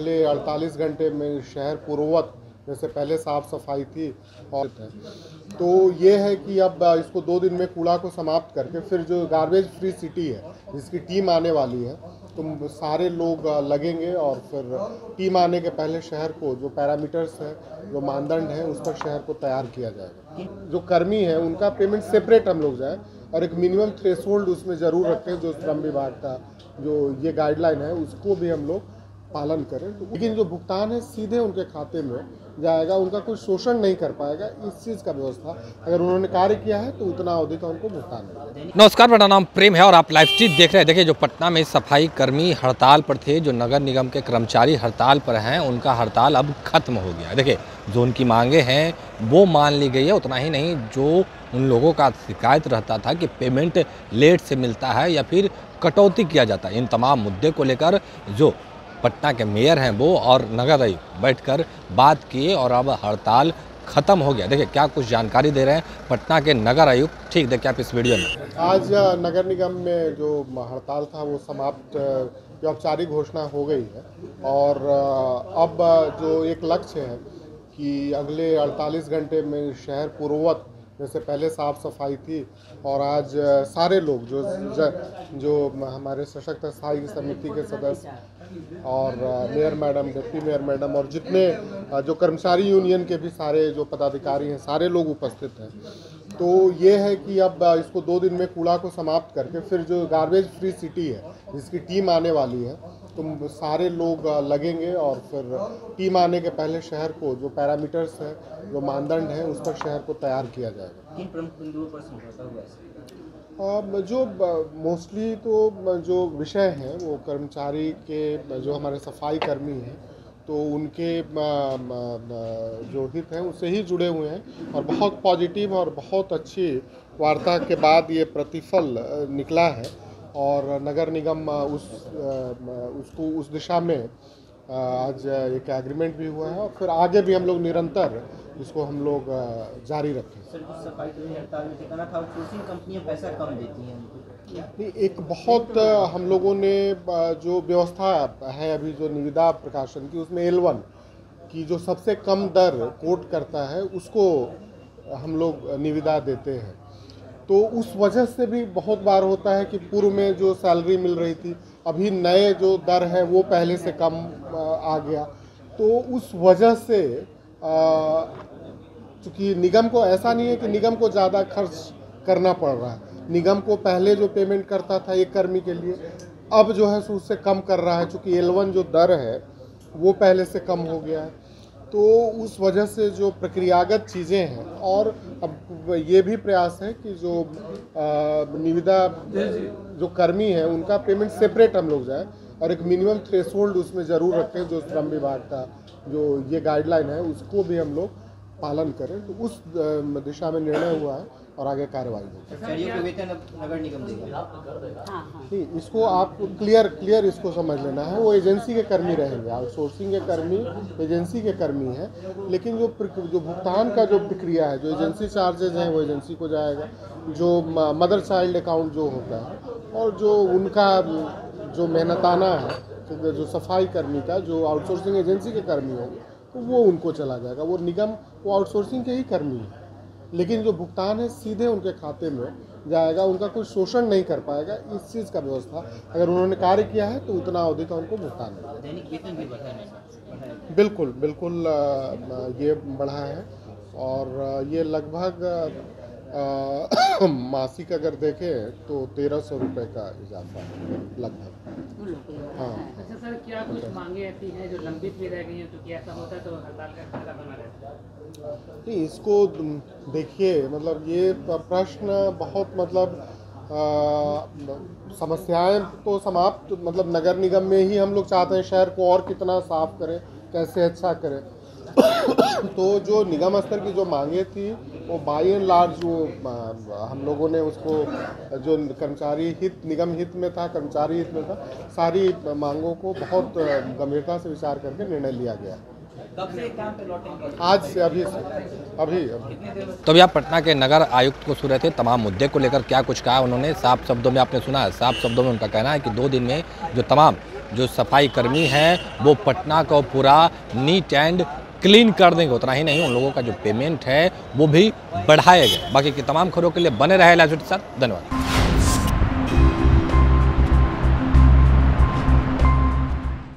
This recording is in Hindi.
अगले 48 घंटे में शहर पूर्ववत जैसे पहले साफ़ सफाई थी और तो ये है कि अब इसको 2 दिन में कूड़ा को समाप्त करके फिर जो गार्बेज फ्री सिटी है जिसकी टीम आने वाली है तो सारे लोग लगेंगे और फिर टीम आने के पहले शहर को जो पैरामीटर्स हैं जो मानदंड हैं उस पर शहर को तैयार किया जाएगा। जो कर्मी है उनका पेमेंट सेपरेट हम लोग जाए और एक मिनिमम थ्रेशोल्ड उसमें ज़रूर रखें जो श्रम विभाग का जो ये गाइडलाइन है उसको भी हम लोग पालन करें। तो लेकिन जो भुगतान है सीधे उनके खाते में जाएगा, उनका कोई शोषण नहीं कर पाएगा। इस चीज़ का व्यवस्था अगर उन्होंने कार्य किया है तो उतना अवधि का उनको भुगतान मिलेगा। नमस्कार, मेरा नाम प्रेम है और आप लाइव स्ट्रीट देख रहे हैं। देखिए, जो पटना में सफाई कर्मी हड़ताल पर थे, जो नगर निगम के कर्मचारी हड़ताल पर हैं, उनका हड़ताल अब खत्म हो गया है। देखिए, जो उनकी मांगे हैं वो मान ली गई है। उतना ही नहीं, जो उन लोगों का शिकायत रहता था कि पेमेंट लेट से मिलता है या फिर कटौती किया जाता है, इन तमाम मुद्दे को लेकर जो पटना के मेयर हैं वो और नगर आयुक्त बैठकर बात किए और अब हड़ताल खत्म हो गया। देखिए क्या कुछ जानकारी दे रहे हैं पटना के नगर आयुक्त, ठीक देखिए आप इस वीडियो में। आज नगर निगम में जो हड़ताल था वो समाप्त की औपचारिक घोषणा हो गई है और अब जो एक लक्ष्य है कि अगले 48 घंटे में शहर पूर्ववत जैसे पहले साफ़ सफाई थी और आज सारे लोग जो हमारे सशक्त स्थायी समिति के सदस्य और mayor madam, deputy mayor madam और जितने जो कर्मचारी यूनियन के भी सारे जो पदाधिकारी हैं सारे लोग उपस्थित हैं। तो ये है कि अब इसको 2 दिन में कूड़ा को समाप्त करके फिर जो गार्बेज फ्री सिटी है जिसकी टीम आने वाली है तो सारे लोग लगेंगे और फिर टीम आने के पहले शहर को जो पैरामीटर्स हैं जो मानदंड हैं उस पर शहर को तैयार किया जाएगा। किन प्रमुख बिंदुओं पर समझौता हुआ? जो मोस्टली तो जो विषय हैं वो कर्मचारी के जो हमारे सफाई कर्मी हैं तो उनके जो हित हैं उससे ही जुड़े हुए हैं और बहुत पॉजिटिव और बहुत अच्छी वार्ता के बाद ये प्रतिफल निकला है और नगर निगम उसको उस दिशा में आज एक एग्रीमेंट भी हुआ है और फिर आगे भी हम लोग निरंतर इसको हम लोग जारी रखें। सर, कुछ सफाई कर्मी हड़ताल में कहना था आउटसोर्सिंग कंपनियां पैसा कम देती हैं नहीं, एक बहुत हम लोगों ने जो व्यवस्था है अभी जो निविदा प्रकाशन की उसमें L1 की जो सबसे कम दर कोट करता है उसको हम लोग निविदा देते हैं। तो उस वजह से भी बहुत बार होता है कि पूर्व में जो सैलरी मिल रही थी अभी नए जो दर है वो पहले से कम आ गया। तो उस वजह से चूँकि निगम को ऐसा नहीं है कि निगम को ज़्यादा खर्च करना पड़ रहा है, निगम को पहले जो पेमेंट करता था एक कर्मी के लिए अब जो है उससे कम कर रहा है, चूँकि L1 जो दर है वो पहले से कम हो गया है। तो उस वजह से जो प्रक्रियागत चीज़ें हैं और अब ये भी प्रयास है कि जो निविदा जो कर्मी हैं उनका पेमेंट सेपरेट हम लोग जाए और एक मिनिमम थ्रेशोल्ड उसमें ज़रूर रखें जो श्रम विभाग का जो ये गाइडलाइन है उसको भी हम लोग पालन करें। तो उस दिशा में निर्णय हुआ है और आगे कार्रवाई होगी। कर्मचारियों को वेतन अब नगर निगम देगा? नहीं, इसको आप क्लियर इसको समझ लेना है, वो एजेंसी के कर्मी रहेंगे, आउटसोर्सिंग के कर्मी एजेंसी के कर्मी हैं, लेकिन जो भुगतान का जो प्रक्रिया है, जो एजेंसी चार्जेज हैं वो एजेंसी को जाएगा, जो मदर चाइल्ड अकाउंट जो होता है और जो उनका जो मेहनताना है जो सफाई कर्मी का जो आउटसोर्सिंग एजेंसी के कर्मी होंगे तो वो उनको चला जाएगा। वो निगम वो आउटसोर्सिंग के ही कर्मी हैं, लेकिन जो भुगतान है सीधे उनके खाते में जाएगा, उनका कोई शोषण नहीं कर पाएगा। इस चीज़ का व्यवस्था अगर उन्होंने कार्य किया है तो उतना अवधि का उनको भुगतान मिलेगा। दैनिक वेतन भी बढ़ा है? बिल्कुल ये बढ़ा है और ये लगभग मासिक अगर देखें तो 1300 रुपये का इजाफा है लगभग। हाँ। अच्छा सर, क्या कुछ मांगे ऐसी हैं जो लंबित भी रह गई हैं, तो क्या ऐसा होता है तो हड़ताल का खतरा बना रहता है? नहीं, इसको देखिए मतलब ये प्रश्न बहुत मतलब समस्याएं तो समाप्त मतलब नगर निगम में ही हम लोग चाहते हैं शहर को और कितना साफ करें, कैसे अच्छा करें। तो जो निगम स्तर की जो मांगे थी वो बाई एंड लार्ज जो हम लोगों ने उसको जो कर्मचारी हित निगम हित में था, कर्मचारी हित में था, सारी मांगों को बहुत गंभीरता से विचार करके निर्णय लिया गया। कब से काम पे लौटेंगे? आज से अभी। तो अभी आप पटना के नगर आयुक्त को सुन रहे थे, तमाम मुद्दे को लेकर क्या कुछ कहा उन्होंने। साफ शब्दों में आपने सुना है, साफ शब्दों में उनका कहना है कि 2 दिन में जो तमाम जो सफाई कर्मी हैं वो पटना को पूरा नीट एंड क्लीन कर देंगे। उतना ही नहीं, उन लोगों का जो पेमेंट है वो भी बढ़ाया गया। बाकी की तमाम खबरों के लिए बने रहे लाइव के साथ। धन्यवाद।